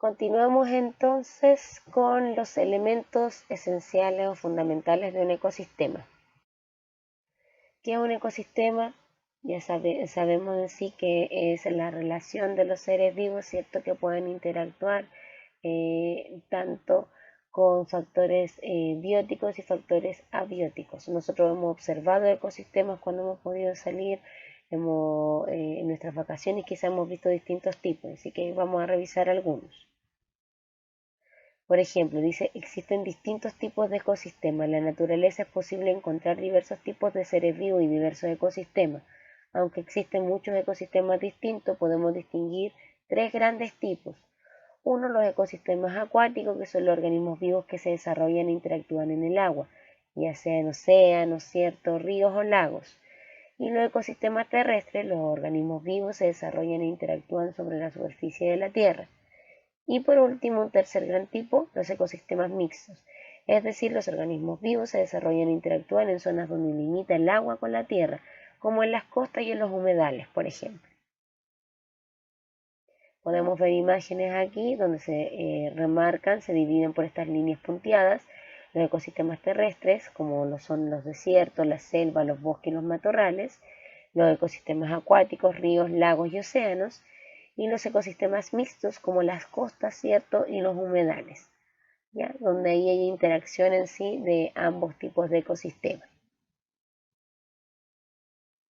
Continuamos entonces con los elementos esenciales o fundamentales de un ecosistema. ¿Qué es un ecosistema? Ya sabemos en sí que es la relación de los seres vivos, ¿cierto? Que pueden interactuar tanto con factores bióticos y factores abióticos. Nosotros hemos observado ecosistemas cuando hemos podido salir en nuestras vacaciones, quizá hemos visto distintos tipos, así que vamos a revisar algunos. Por ejemplo, dice, existen distintos tipos de ecosistemas. En la naturaleza es posible encontrar diversos tipos de seres vivos y diversos ecosistemas. Aunque existen muchos ecosistemas distintos, podemos distinguir tres grandes tipos. Uno, los ecosistemas acuáticos, que son los organismos vivos que se desarrollan e interactúan en el agua, ya sea en océanos, ciertos ríos o lagos. Y los ecosistemas terrestres, los organismos vivos se desarrollan e interactúan sobre la superficie de la Tierra. Y por último, un tercer gran tipo, los ecosistemas mixtos, es decir, los organismos vivos se desarrollan e interactúan en zonas donde limita el agua con la tierra, como en las costas y en los humedales, por ejemplo. Podemos ver imágenes aquí donde se remarcan, se dividen por estas líneas punteadas los ecosistemas terrestres, como lo son los desiertos, la selva, los bosques y los matorrales, los ecosistemas acuáticos, ríos, lagos y océanos, y los ecosistemas mixtos como las costas, ¿cierto? Y los humedales, ¿ya? Donde ahí hay interacción en sí de ambos tipos de ecosistemas.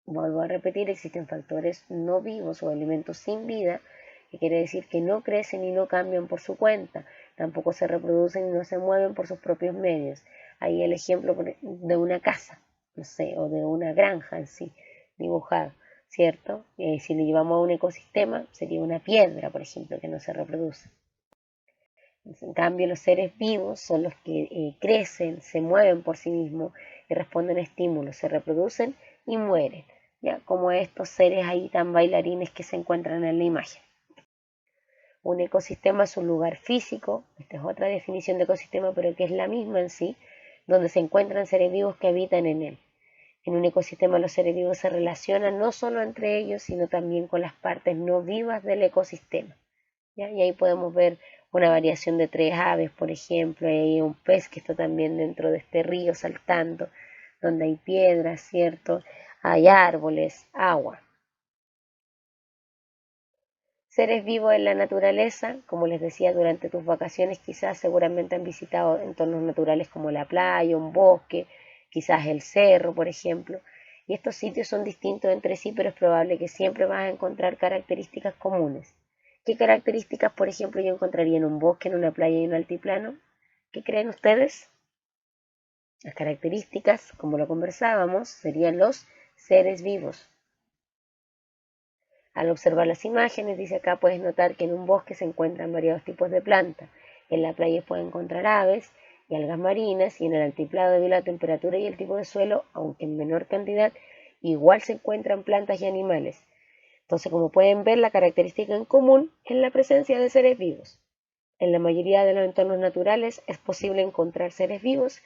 Vuelvo a repetir, existen factores no vivos o elementos sin vida, que quiere decir que no crecen y no cambian por su cuenta, tampoco se reproducen y no se mueven por sus propios medios. Ahí el ejemplo de una casa, no sé, o de una granja en sí, dibujado, ¿cierto? Si le llevamos a un ecosistema, sería una piedra, por ejemplo, que no se reproduce. En cambio, los seres vivos son los que crecen, se mueven por sí mismos y responden a estímulos, se reproducen y mueren, ¿ya? Como estos seres ahí tan bailarines que se encuentran en la imagen. Un ecosistema es un lugar físico, esta es otra definición de ecosistema, pero que es la misma en sí, donde se encuentran seres vivos que habitan en él. En un ecosistema los seres vivos se relacionan no solo entre ellos, sino también con las partes no vivas del ecosistema, ¿ya? Y ahí podemos ver una variación de tres aves, por ejemplo, y hay un pez que está también dentro de este río saltando, donde hay piedras, ¿cierto? Hay árboles, agua. Seres vivos en la naturaleza, como les decía, durante tus vacaciones quizás seguramente han visitado entornos naturales como la playa, un bosque, quizás el cerro, por ejemplo. Y estos sitios son distintos entre sí, pero es probable que siempre vas a encontrar características comunes. ¿Qué características, por ejemplo, yo encontraría en un bosque, en una playa y en un altiplano? ¿Qué creen ustedes? Las características, como lo conversábamos, serían los seres vivos. Al observar las imágenes, dice acá, puedes notar que en un bosque se encuentran variados tipos de plantas. En la playa puedes encontrar aves y algas marinas, y en el altiplano, debido a la temperatura y el tipo de suelo, aunque en menor cantidad, igual se encuentran plantas y animales. Entonces, como pueden ver, la característica en común es la presencia de seres vivos. En la mayoría de los entornos naturales es posible encontrar seres vivos,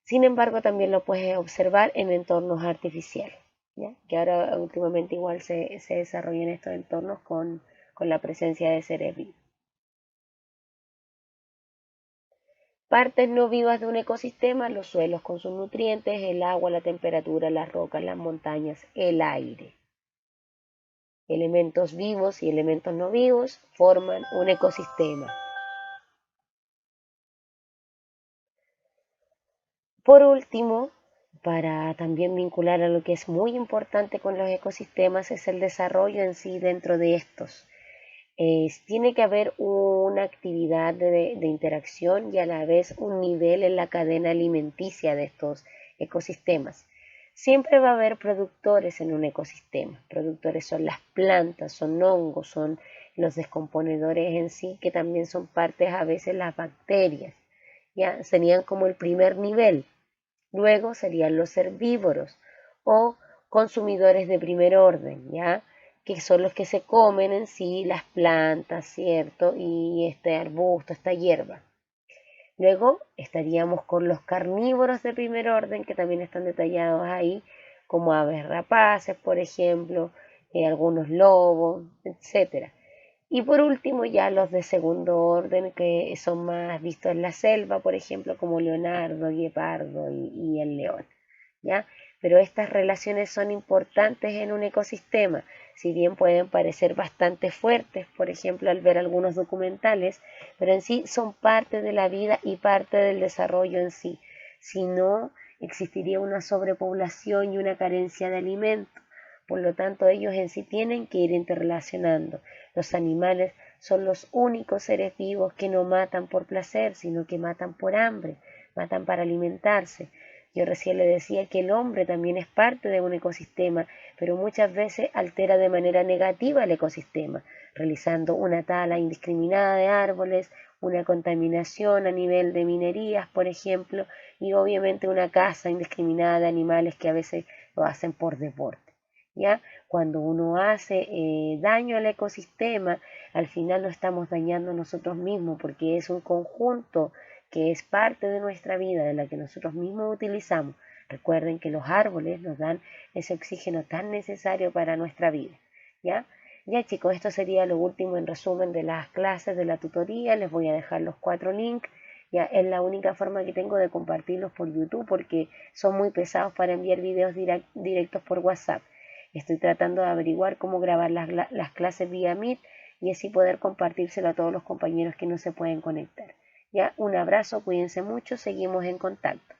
sin embargo, también lo puedes observar en entornos artificiales, ¿ya? Que ahora últimamente igual se desarrollan estos entornos con la presencia de seres vivos. Partes no vivas de un ecosistema, los suelos con sus nutrientes, el agua, la temperatura, las rocas, las montañas, el aire. Elementos vivos y elementos no vivos forman un ecosistema. Por último, para también vincular a lo que es muy importante con los ecosistemas, es el desarrollo en sí dentro de estos. Tiene que haber una actividad de interacción y a la vez un nivel en la cadena alimenticia de estos ecosistemas. Siempre va a haber productores en un ecosistema. Productores son las plantas, son hongos, son los descomponedores en sí, que también son partes a veces las bacterias. Ya serían como el primer nivel. Luego serían los herbívoros o consumidores de primer orden, ¿ya? Que son los que se comen en sí las plantas, ¿cierto? Y este arbusto, esta hierba. Luego estaríamos con los carnívoros de primer orden, que también están detallados ahí, como aves rapaces, por ejemplo, algunos lobos, etc. Y por último ya los de segundo orden que son más vistos en la selva, por ejemplo, como leonardo, guepardo y el león, ¿ya? Pero estas relaciones son importantes en un ecosistema, si bien pueden parecer bastante fuertes, por ejemplo, al ver algunos documentales, pero en sí son parte de la vida y parte del desarrollo en sí. Si no, existiría una sobrepoblación y una carencia de alimento. Por lo tanto, ellos en sí tienen que ir interrelacionando. Los animales son los únicos seres vivos que no matan por placer, sino que matan por hambre, matan para alimentarse. Yo recién le decía que el hombre también es parte de un ecosistema, pero muchas veces altera de manera negativa el ecosistema, realizando una tala indiscriminada de árboles, una contaminación a nivel de minerías, por ejemplo, y obviamente una caza indiscriminada de animales que a veces lo hacen por deporte. ¿Ya? Cuando uno hace daño al ecosistema, al final lo estamos dañando nosotros mismos porque es un conjunto que es parte de nuestra vida, de la que nosotros mismos utilizamos. Recuerden que los árboles nos dan ese oxígeno tan necesario para nuestra vida. ¿Ya? Ya chicos, esto sería lo último en resumen de las clases de la tutoría. Les voy a dejar los 4 links. Ya es la única forma que tengo de compartirlos por YouTube porque son muy pesados para enviar videos directos por WhatsApp. Estoy tratando de averiguar cómo grabar las clases vía Meet y así poder compartírselo a todos los compañeros que no se pueden conectar. Ya, un abrazo, cuídense mucho, seguimos en contacto.